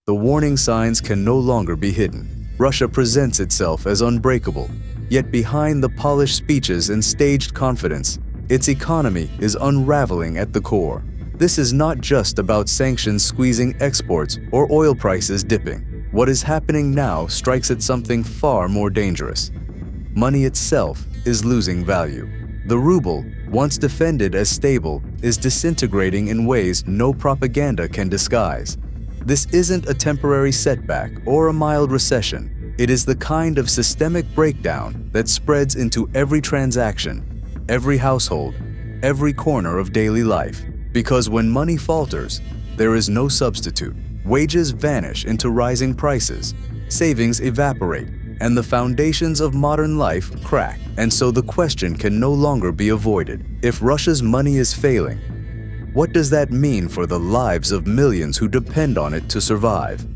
The warning signs can no longer be hidden. Russia presents itself as unbreakable, yet behind the polished speeches and staged confidence, its economy is unraveling at the core. This is not just about sanctions squeezing exports or oil prices dipping. What is happening now strikes at something far more dangerous. Money itself is losing value. The ruble, once defended as stable, is disintegrating in ways no propaganda can disguise. This isn't a temporary setback or a mild recession. It is the kind of systemic breakdown that spreads into every transaction, every household, every corner of daily life. Because when money falters, there is no substitute. Wages vanish into rising prices, savings evaporate, and the foundations of modern life crack. And so the question can no longer be avoided. If Russia's money is failing, what does that mean for the lives of millions who depend on it to survive?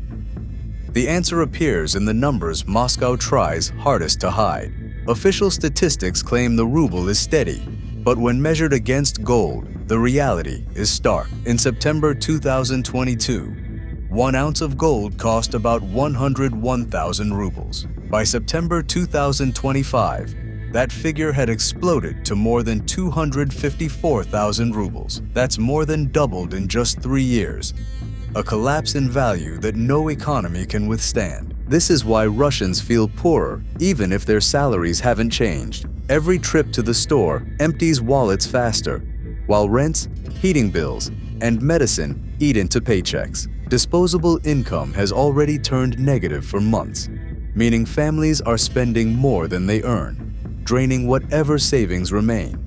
The answer appears in the numbers Moscow tries hardest to hide. Official statistics claim the ruble is steady, but when measured against gold, the reality is stark. In September 2022, 1 ounce of gold cost about 101,000 rubles. By September 2025, that figure had exploded to more than 254,000 rubles. That's more than doubled in just 3 years. A collapse in value that no economy can withstand. This is why Russians feel poorer, even if their salaries haven't changed. Every trip to the store empties wallets faster, while rents, heating bills, and medicine eat into paychecks. Disposable income has already turned negative for months, meaning families are spending more than they earn, draining whatever savings remain.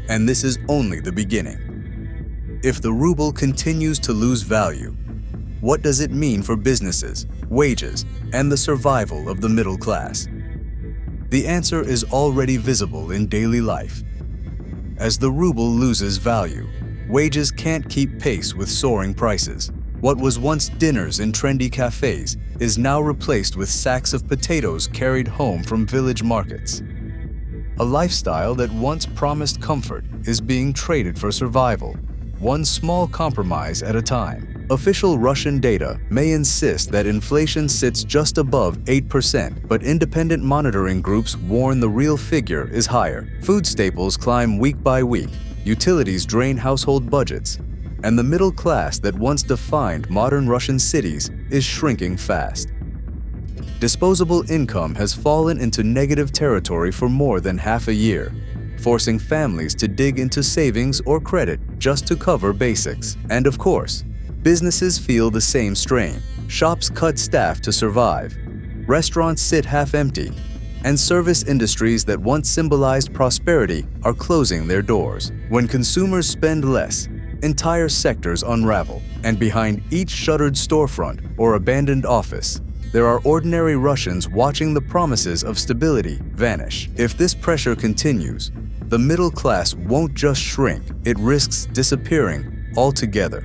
And this is only the beginning. If the ruble continues to lose value, what does it mean for businesses, wages, and the survival of the middle class? The answer is already visible in daily life. As the ruble loses value, wages can't keep pace with soaring prices. What was once dinners in trendy cafes is now replaced with sacks of potatoes carried home from village markets. A lifestyle that once promised comfort is being traded for survival, one small compromise at a time. Official Russian data may insist that inflation sits just above 8%, but independent monitoring groups warn the real figure is higher. Food staples climb week by week, utilities drain household budgets, and the middle class that once defined modern Russian cities is shrinking fast. Disposable income has fallen into negative territory for more than half a year, forcing families to dig into savings or credit just to cover basics. And of course, businesses feel the same strain. Shops cut staff to survive, restaurants sit half-empty, and service industries that once symbolized prosperity are closing their doors. When consumers spend less, entire sectors unravel, and behind each shuttered storefront or abandoned office, there are ordinary Russians watching the promises of stability vanish. If this pressure continues, the middle class won't just shrink, it risks disappearing altogether.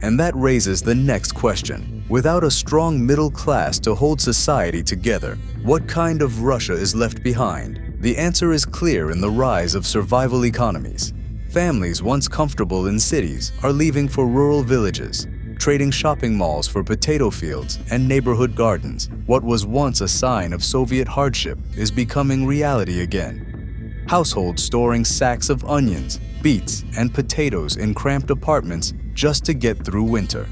And that raises the next question. Without a strong middle class to hold society together, what kind of Russia is left behind? The answer is clear in the rise of survival economies. Families once comfortable in cities are leaving for rural villages, trading shopping malls for potato fields and neighborhood gardens. What was once a sign of Soviet hardship is becoming reality again. Households storing sacks of onions, beets, and potatoes in cramped apartments just to get through winter.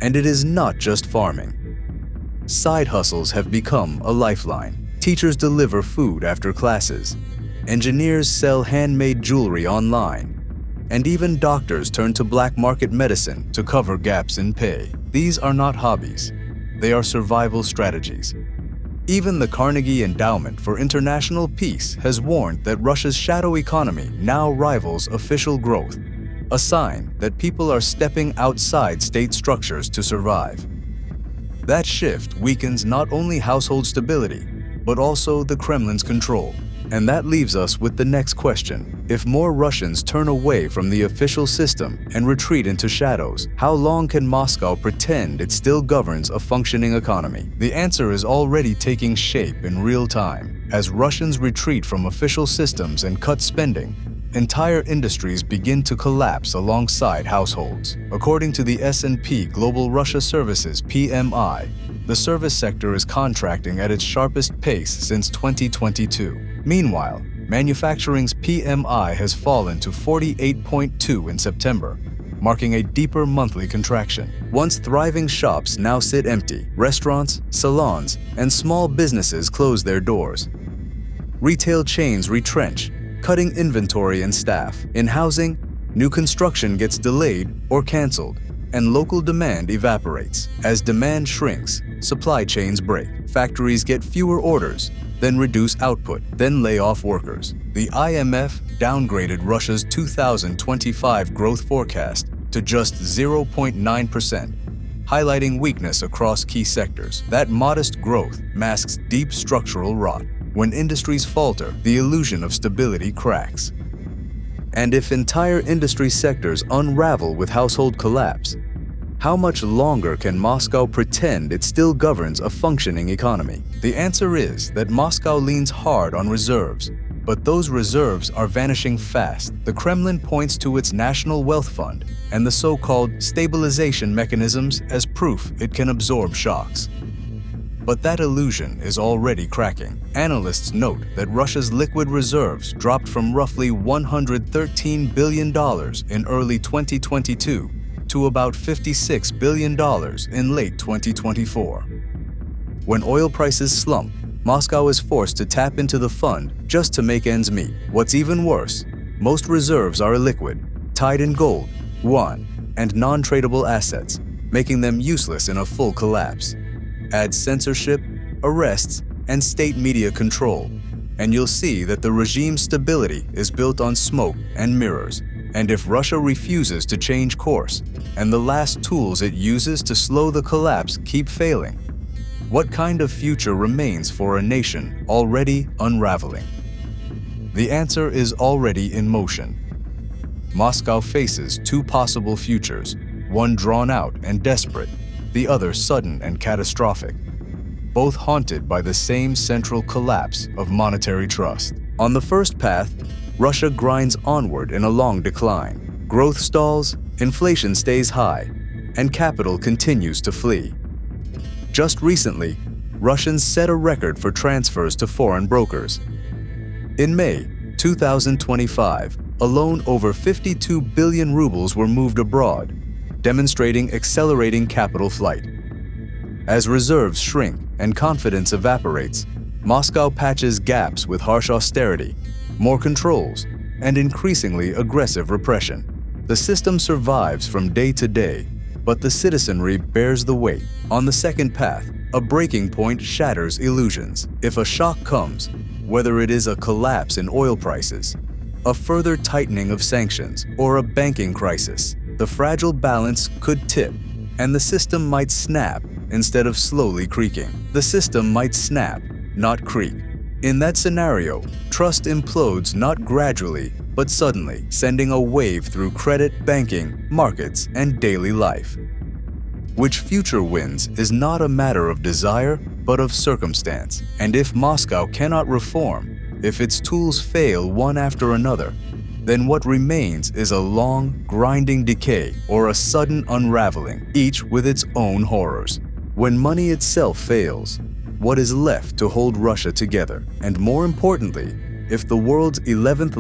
And it is not just farming. Side hustles have become a lifeline. Teachers deliver food after classes. Engineers sell handmade jewelry online, and even doctors turn to black market medicine to cover gaps in pay. These are not hobbies, they are survival strategies. Even the Carnegie Endowment for International Peace has warned that Russia's shadow economy now rivals official growth, a sign that people are stepping outside state structures to survive. That shift weakens not only household stability, but also the Kremlin's control. And that leaves us with the next question. If more Russians turn away from the official system and retreat into shadows, how long can Moscow pretend it still governs a functioning economy? The answer is already taking shape in real time. As Russians retreat from official systems and cut spending, entire industries begin to collapse alongside households. According to the S&P Global Russia Services (PMI), the service sector is contracting at its sharpest pace since 2022. Meanwhile, manufacturing's PMI has fallen to 48.2 in September, marking a deeper monthly contraction. Once thriving shops now sit empty, restaurants, salons, and small businesses close their doors. Retail chains retrench, cutting inventory and staff. In housing, new construction gets delayed or canceled, and local demand evaporates. As demand shrinks, supply chains break. Factories get fewer orders, then reduce output, then lay off workers. The IMF downgraded Russia's 2025 growth forecast to just 0.9%, highlighting weakness across key sectors. That modest growth masks deep structural rot. When industries falter, the illusion of stability cracks. And if entire industry sectors unravel with household collapse, how much longer can Moscow pretend it still governs a functioning economy? The answer is that Moscow leans hard on reserves, but those reserves are vanishing fast. The Kremlin points to its national wealth fund and the so-called stabilization mechanisms as proof it can absorb shocks. But that illusion is already cracking. Analysts note that Russia's liquid reserves dropped from roughly $113 billion in early 2022 to about $56 billion in late 2024. When oil prices slump, Moscow is forced to tap into the fund just to make ends meet. What's even worse, most reserves are illiquid, tied in gold, yuan, and non-tradable assets, making them useless in a full collapse. Add censorship, arrests, and state media control, and you'll see that the regime's stability is built on smoke and mirrors. And if Russia refuses to change course, and the last tools it uses to slow the collapse keep failing, what kind of future remains for a nation already unraveling? The answer is already in motion. Moscow faces two possible futures, one drawn out and desperate, the other sudden and catastrophic, both haunted by the same central collapse of monetary trust. On the first path, Russia grinds onward in a long decline. Growth stalls, inflation stays high, and capital continues to flee. Just recently, Russians set a record for transfers to foreign brokers. In May 2025, alone over 52 billion rubles were moved abroad, demonstrating accelerating capital flight. As reserves shrink and confidence evaporates, Moscow patches gaps with harsh austerity, more controls, and increasingly aggressive repression. The system survives from day to day, but the citizenry bears the weight. On the second path, a breaking point shatters illusions. If a shock comes, whether it is a collapse in oil prices, a further tightening of sanctions, or a banking crisis, the fragile balance could tip, and the system might snap instead of slowly creaking. The system might snap, not creak. In that scenario, trust implodes not gradually, but suddenly, sending a wave through credit, banking, markets, and daily life. Which future wins is not a matter of desire, but of circumstance. And if Moscow cannot reform, if its tools fail one after another, then what remains is a long, grinding decay or a sudden unraveling, each with its own horrors. When money itself fails, what is left to hold Russia together? And more importantly, if the world's 11th